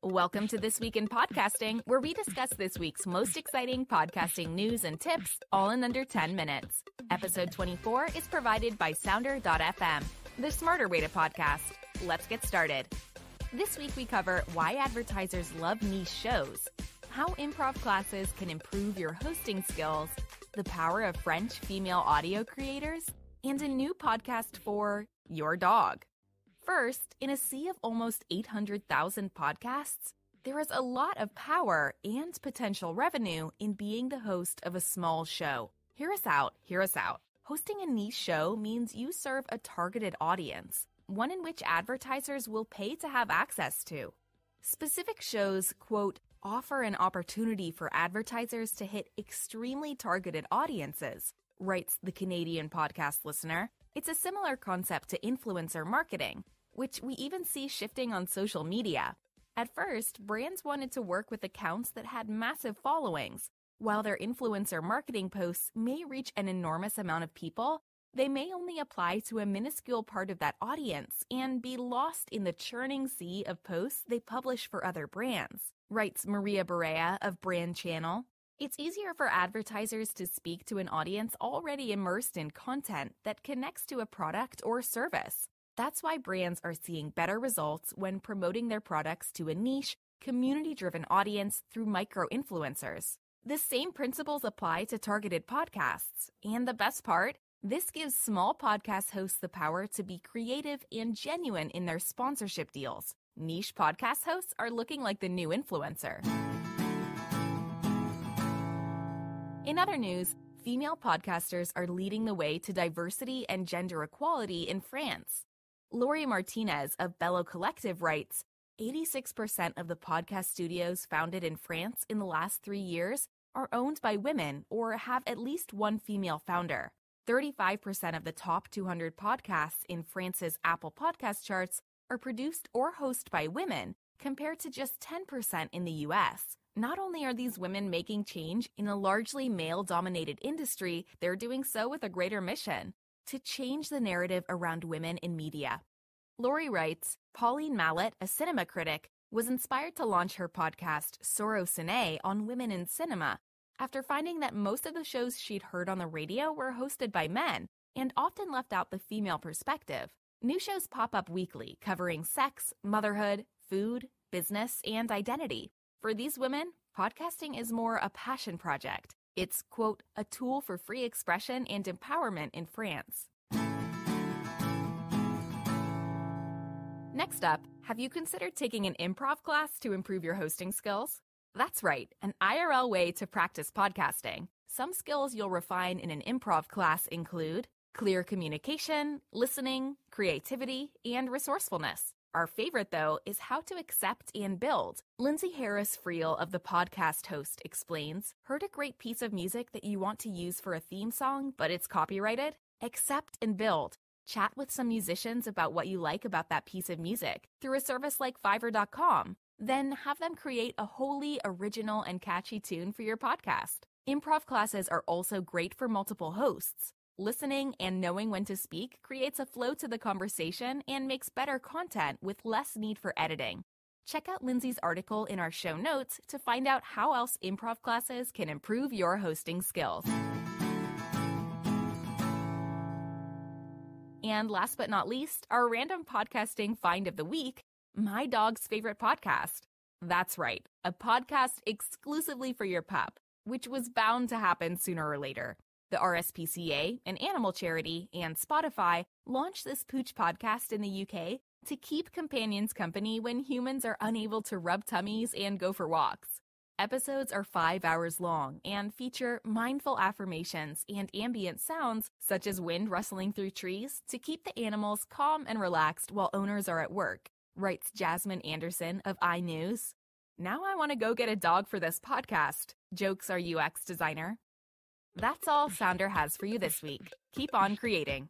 Welcome to This Week in Podcasting, where we discuss this week's most exciting podcasting news and tips, all in under 10 minutes. Episode 24 is provided by Sounder.fm, the smarter way to podcast. Let's get started. This week we cover why advertisers love niche shows, how improv classes can improve your hosting skills, the power of French female audio creators, and a new podcast for your dog. First, in a sea of almost 800,000 podcasts, there is a lot of power and potential revenue in being the host of a small show. Hear us out. Hosting a niche show means you serve a targeted audience, one in which advertisers will pay to have access to. Specific shows, quote, offer an opportunity for advertisers to hit extremely targeted audiences, writes the Canadian podcast listener. It's a similar concept to influencer marketing, which we even see shifting on social media. At first, brands wanted to work with accounts that had massive followings. While their influencer marketing posts may reach an enormous amount of people, they may only apply to a minuscule part of that audience and be lost in the churning sea of posts they publish for other brands, writes Maria Barea of Brand Channel. It's easier for advertisers to speak to an audience already immersed in content that connects to a product or service. That's why brands are seeing better results when promoting their products to a niche, community-driven audience through micro-influencers. The same principles apply to targeted podcasts. And the best part, this gives small podcast hosts the power to be creative and genuine in their sponsorship deals. Niche podcast hosts are looking like the new influencer. In other news, female podcasters are leading the way to diversity and gender equality in France. Laurie Martinez of Bello Collective writes, 86% of the podcast studios founded in France in the last 3 years are owned by women or have at least one female founder. 35% of the top 200 podcasts in France's Apple Podcast charts are produced or hosted by women, compared to just 10% in the US. Not only are these women making change in a largely male-dominated industry, they're doing so with a greater mission: to change the narrative around women in media. Laurie writes, Pauline Mallet, a cinema critic, was inspired to launch her podcast Soro Cine on women in cinema after finding that most of the shows she'd heard on the radio were hosted by men and often left out the female perspective. New shows pop up weekly covering sex, motherhood, food, business, and identity. For these women, podcasting is more a passion project. It's, quote, a tool for free expression and empowerment in France. Next up, have you considered taking an improv class to improve your hosting skills? That's right, an IRL way to practice podcasting. Some skills you'll refine in an improv class include clear communication, listening, creativity, and resourcefulness. Our favorite, though, is how to accept and build. Lindsay Harris-Friel of The Podcast Host explains, heard a great piece of music that you want to use for a theme song, but it's copyrighted? Accept and build. Chat with some musicians about what you like about that piece of music through a service like Fiverr.com. Then have them create a wholly original and catchy tune for your podcast. Improv classes are also great for multiple hosts. Listening and knowing when to speak creates a flow to the conversation and makes better content with less need for editing. Check out Lindsay's article in our show notes to find out how else improv classes can improve your hosting skills. And last but not least, our random podcasting find of the week, my dog's favorite podcast. That's right, a podcast exclusively for your pup, which was bound to happen sooner or later. The RSPCA, an animal charity, and Spotify launched this Pooch podcast in the UK to keep companions company when humans are unable to rub tummies and go for walks. Episodes are 5 hours long and feature mindful affirmations and ambient sounds such as wind rustling through trees to keep the animals calm and relaxed while owners are at work, writes Jasmine Anderson of iNews. Now I want to go get a dog for this podcast, jokes our UX designer. That's all Sounder has for you this week. Keep on creating.